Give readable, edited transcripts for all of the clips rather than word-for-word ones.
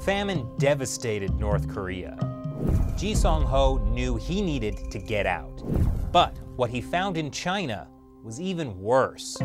famine devastated North Korea. Ji Seong-ho knew he needed to get out. But what he found in China was even worse.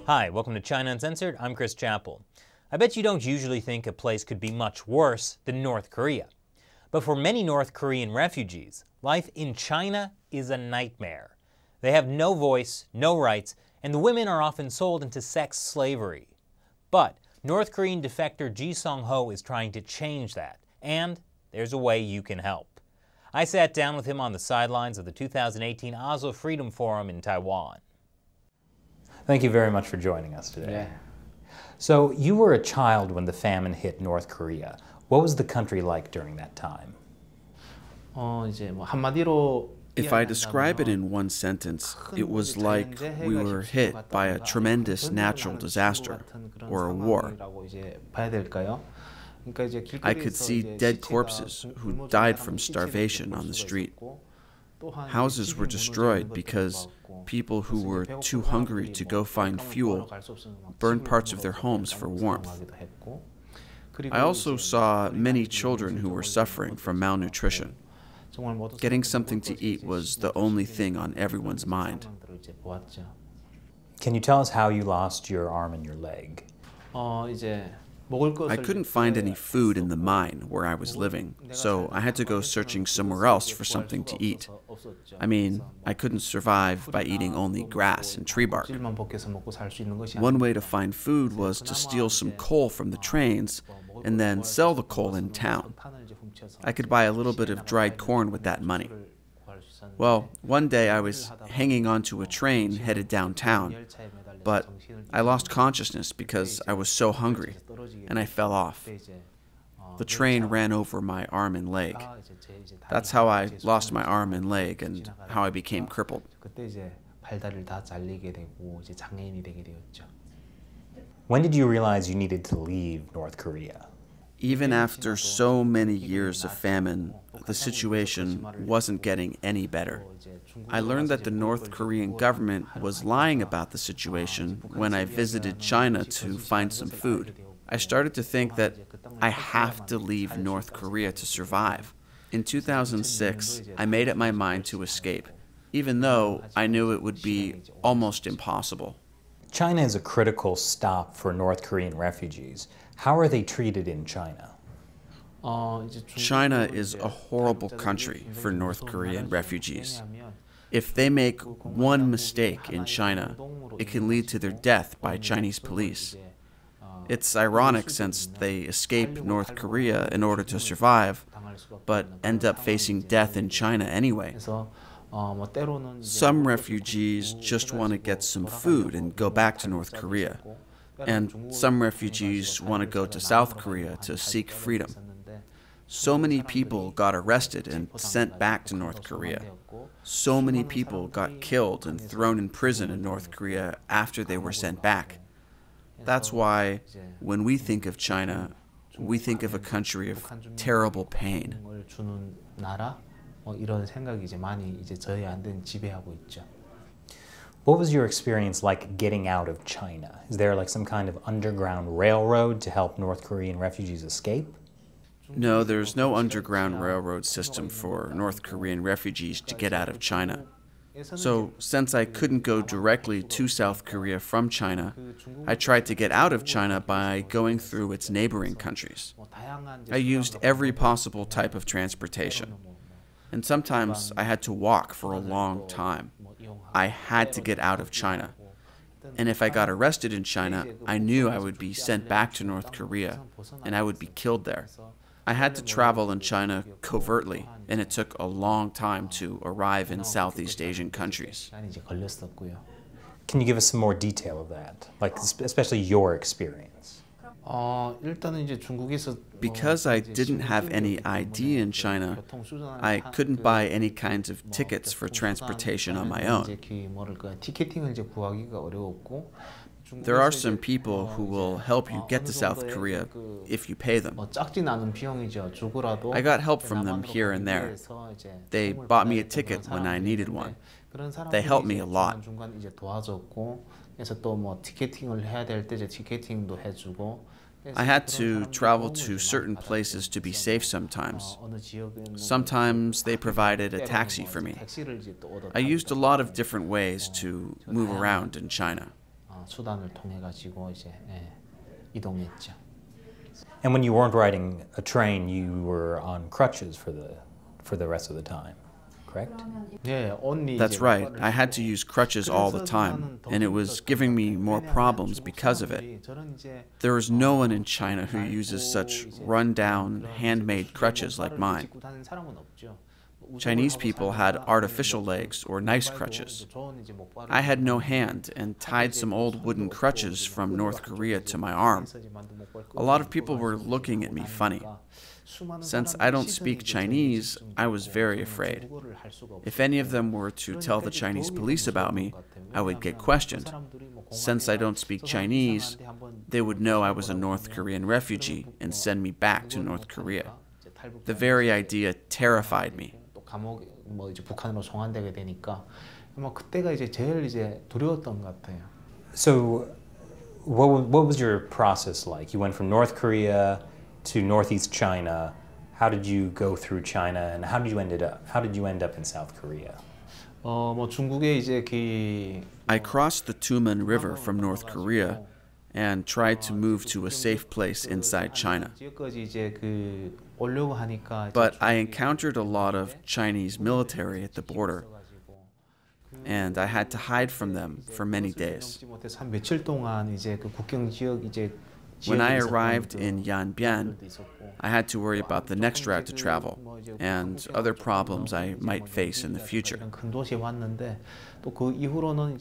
Hi, welcome to China Uncensored. I'm Chris Chappell. I bet you don't usually think a place could be much worse than North Korea. But for many North Korean refugees, life in China is a nightmare. They have no voice, no rights, and the women are often sold into sex slavery. But North Korean defector Ji Seong-ho is trying to change that, and there's a way you can help. I sat down with him on the sidelines of the 2018 Oslo Freedom Forum in Taiwan. Thank you very much for joining us today. Yeah. So you were a child when the famine hit North Korea. What was the country like during that time? If I describe it in one sentence, it was like we were hit by a tremendous natural disaster or a war. I could see dead corpses who died from starvation on the street. Houses were destroyed because people who were too hungry to go find fuel burned parts of their homes for warmth. I also saw many children who were suffering from malnutrition. Getting something to eat was the only thing on everyone's mind. Can you tell us how you lost your arm and your leg? I couldn't find any food in the mine where I was living, so I had to go searching somewhere else for something to eat. I mean, I couldn't survive by eating only grass and tree bark. One way to find food was to steal some coal from the trains and then sell the coal in town. I could buy a little bit of dried corn with that money. Well, one day I was hanging onto a train headed downtown, but I lost consciousness because I was so hungry, and I fell off. The train ran over my arm and leg. That's how I lost my arm and leg and how I became crippled. When did you realize you needed to leave North Korea? Even after so many years of famine, the situation wasn't getting any better. I learned that the North Korean government was lying about the situation when I visited China to find some food. I started to think that I have to leave North Korea to survive. In 2006, I made up my mind to escape, even though I knew it would be almost impossible. China is a critical stop for North Korean refugees. How are they treated in China? China is a horrible country for North Korean refugees. If they make one mistake in China, it can lead to their death by Chinese police. It's ironic since they escape North Korea in order to survive, but end up facing death in China anyway. Some refugees just want to get some food and go back to North Korea. And some refugees want to go to South Korea to seek freedom. So many people got arrested and sent back to North Korea. So many people got killed and thrown in prison in North Korea after they were sent back. That's why, when we think of China, we think of a country of terrible pain. What was your experience like getting out of China? Is there like some kind of underground railroad to help North Korean refugees escape? No, there's no underground railroad system for North Korean refugees to get out of China. So, since I couldn't go directly to South Korea from China, I tried to get out of China by going through its neighboring countries. I used every possible type of transportation. And sometimes I had to walk for a long time. I had to get out of China. And if I got arrested in China, I knew I would be sent back to North Korea, and I would be killed there. I had to travel in China covertly, and it took a long time to arrive in Southeast Asian countries. Can you give us some more detail of that, like especially your experience? Because I didn't have any ID in China, I couldn't buy any kinds of tickets for transportation on my own. There are some people who will help you get to South Korea if you pay them. I got help from them here and there. They bought me a ticket when I needed one. They helped me a lot. I had to travel to certain places to be safe sometimes. Sometimes they provided a taxi for me. I used a lot of different ways to move around in China. And when you weren't riding a train, you were on crutches for the rest of the time, correct? That's right. I had to use crutches all the time, and it was giving me more problems because of it. There is no one in China who uses such run-down, handmade crutches like mine. Chinese people had artificial legs or nice crutches. I had no hand and tied some old wooden crutches from North Korea to my arm. A lot of people were looking at me funny. Since I don't speak Chinese, I was very afraid. If any of them were to tell the Chinese police about me, I would get questioned. Since I don't speak Chinese, they would know I was a North Korean refugee and send me back to North Korea. The very idea terrified me. So what was your process like? You went from North Korea to Northeast China. How did you go through China, and how did you end up in South Korea? I crossed the Tumen River from North Korea and tried to move to a safe place inside China. But I encountered a lot of Chinese military at the border, and I had to hide from them for many days. When I arrived in Yanbian, I had to worry about the next route to travel and other problems I might face in the future.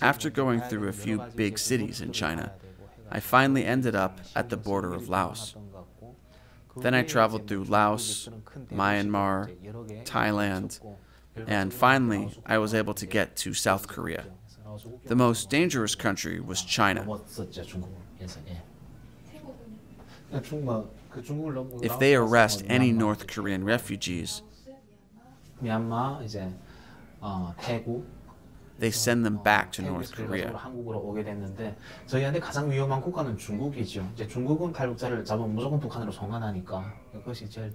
After going through a few big cities in China, I finally ended up at the border of Laos. Then I traveled through Laos, Myanmar, Thailand, and finally I was able to get to South Korea. The most dangerous country was China. If they arrest any North Korean refugees, they send them back to North Korea.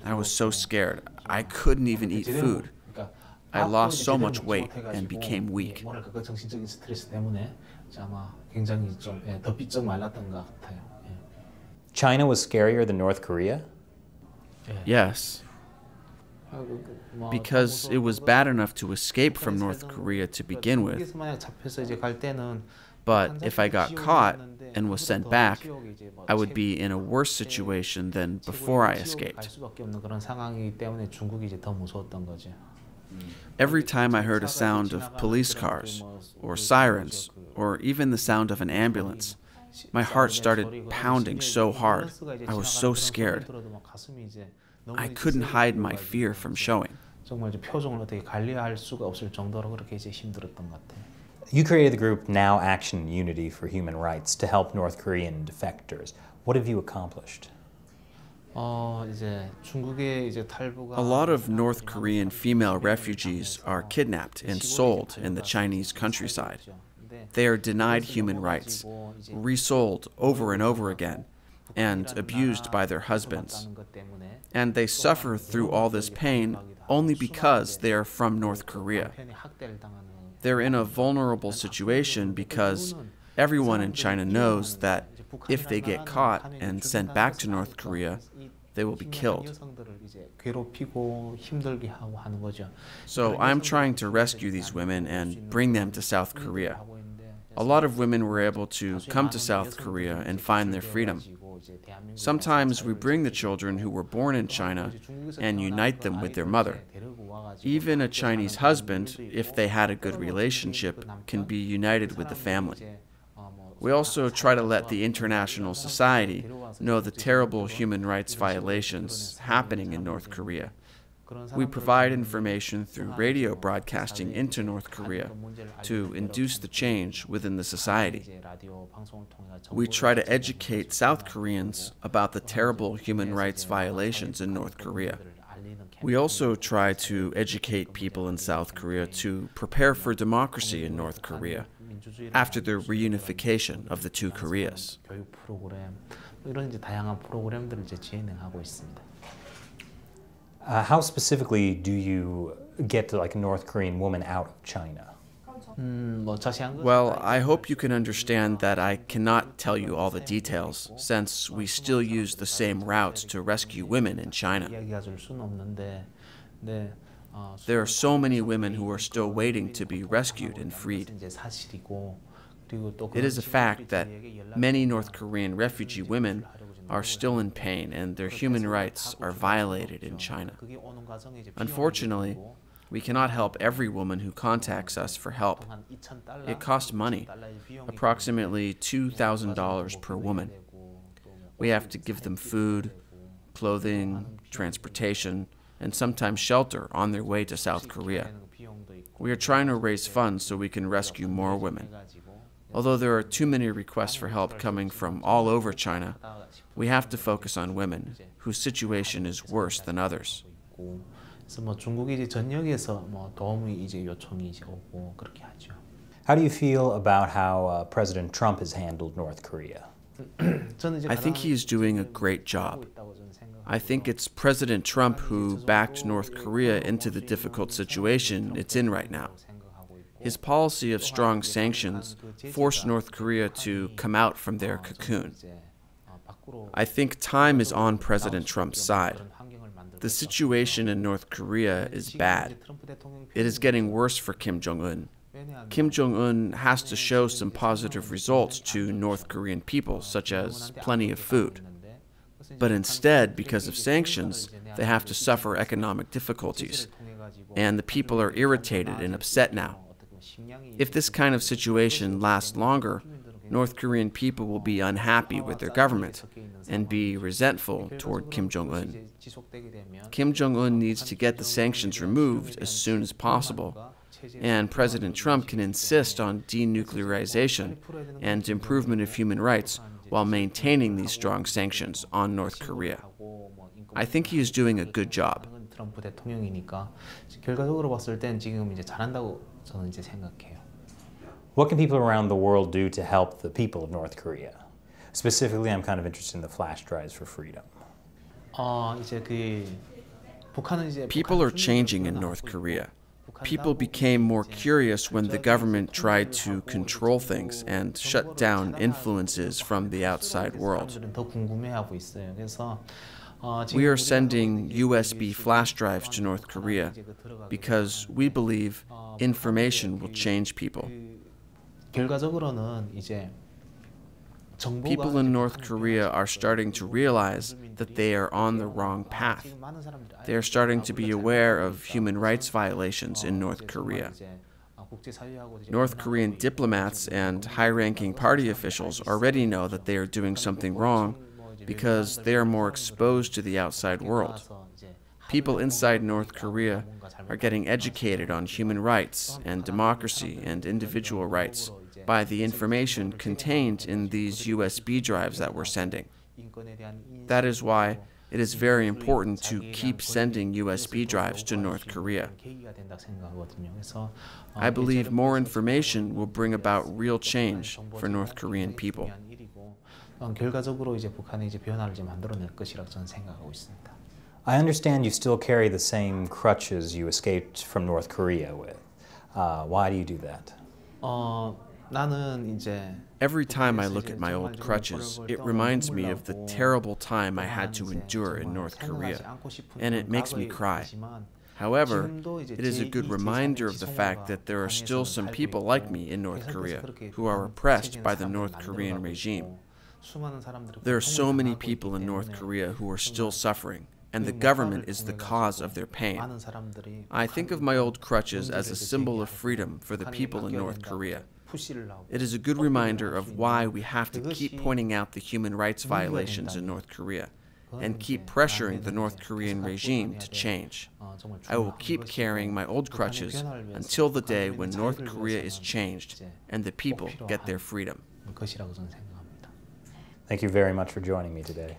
I was so scared. I couldn't even eat food. I lost so much weight and became weak. China was scarier than North Korea? Yes. Because it was bad enough to escape from North Korea to begin with. But if I got caught and was sent back, I would be in a worse situation than before I escaped. Every time I heard a sound of police cars, or sirens, or even the sound of an ambulance, my heart started pounding so hard. I was so scared. I couldn't hide my fear from showing. You created the group Now Action Unity for Human Rights to help North Korean defectors. What have you accomplished? A lot of North Korean female refugees are kidnapped and sold in the Chinese countryside. They are denied human rights, resold over and over again, and abused by their husbands. And they suffer through all this pain only because they are from North Korea. They're in a vulnerable situation because everyone in China knows that if they get caught and sent back to North Korea, they will be killed. So I'm trying to rescue these women and bring them to South Korea. A lot of women were able to come to South Korea and find their freedom. Sometimes we bring the children who were born in China and unite them with their mother. Even a Chinese husband, if they had a good relationship, can be united with the family. We also try to let the international society know the terrible human rights violations happening in North Korea. We provide information through radio broadcasting into North Korea to induce the change within the society. We try to educate South Koreans about the terrible human rights violations in North Korea. We also try to educate people in South Korea to prepare for democracy in North Korea after the reunification of the two Koreas. How specifically do you get like a North Korean woman out of China? Well, I hope you can understand that I cannot tell you all the details, since we still use the same routes to rescue women in China. There are so many women who are still waiting to be rescued and freed. It is a fact that many North Korean refugee women are still in pain and their human rights are violated in China. Unfortunately, we cannot help every woman who contacts us for help. It costs money, approximately $2,000 per woman. We have to give them food, clothing, transportation, and sometimes shelter on their way to South Korea. We are trying to raise funds so we can rescue more women. Although there are too many requests for help coming from all over China, we have to focus on women whose situation is worse than others. How do you feel about how President Trump has handled North Korea? I think he is doing a great job. I think it's President Trump who backed North Korea into the difficult situation it's in right now. His policy of strong sanctions forced North Korea to come out from their cocoon. I think time is on President Trump's side. The situation in North Korea is bad. It is getting worse for Kim Jong-un. Kim Jong-un has to show some positive results to North Korean people, such as plenty of food. But instead, because of sanctions, they have to suffer economic difficulties. And the people are irritated and upset now. If this kind of situation lasts longer, North Korean people will be unhappy with their government and be resentful toward Kim Jong-un. Kim Jong-un needs to get the sanctions removed as soon as possible, and President Trump can insist on denuclearization and improvement of human rights while maintaining these strong sanctions on North Korea. I think he is doing a good job. What can people around the world do to help the people of North Korea? Specifically, I'm kind of interested in the flash drives for freedom. People are changing in North Korea. People became more curious when the government tried to control things and shut down influences from the outside world. We are sending USB flash drives to North Korea because we believe information will change people. People in North Korea are starting to realize that they are on the wrong path. They are starting to be aware of human rights violations in North Korea. North Korean diplomats and high-ranking party officials already know that they are doing something wrong because they are more exposed to the outside world. People inside North Korea are getting educated on human rights and democracy and individual rights by the information contained in these USB drives that we're sending. That is why it is very important to keep sending USB drives to North Korea. I believe more information will bring about real change for North Korean people. I understand you still carry the same crutches you escaped from North Korea with. Why do you do that? Every time I look at my old crutches, it reminds me of the terrible time I had to endure in North Korea, and it makes me cry. However, it is a good reminder of the fact that there are still some people like me in North Korea who are oppressed by the North Korean regime. There are so many people in North Korea who are still suffering, and the government is the cause of their pain. I think of my old crutches as a symbol of freedom for the people in North Korea. It is a good reminder of why we have to keep pointing out the human rights violations in North Korea and keep pressuring the North Korean regime to change. I will keep carrying my old crutches until the day when North Korea is changed and the people get their freedom. Thank you very much for joining me today.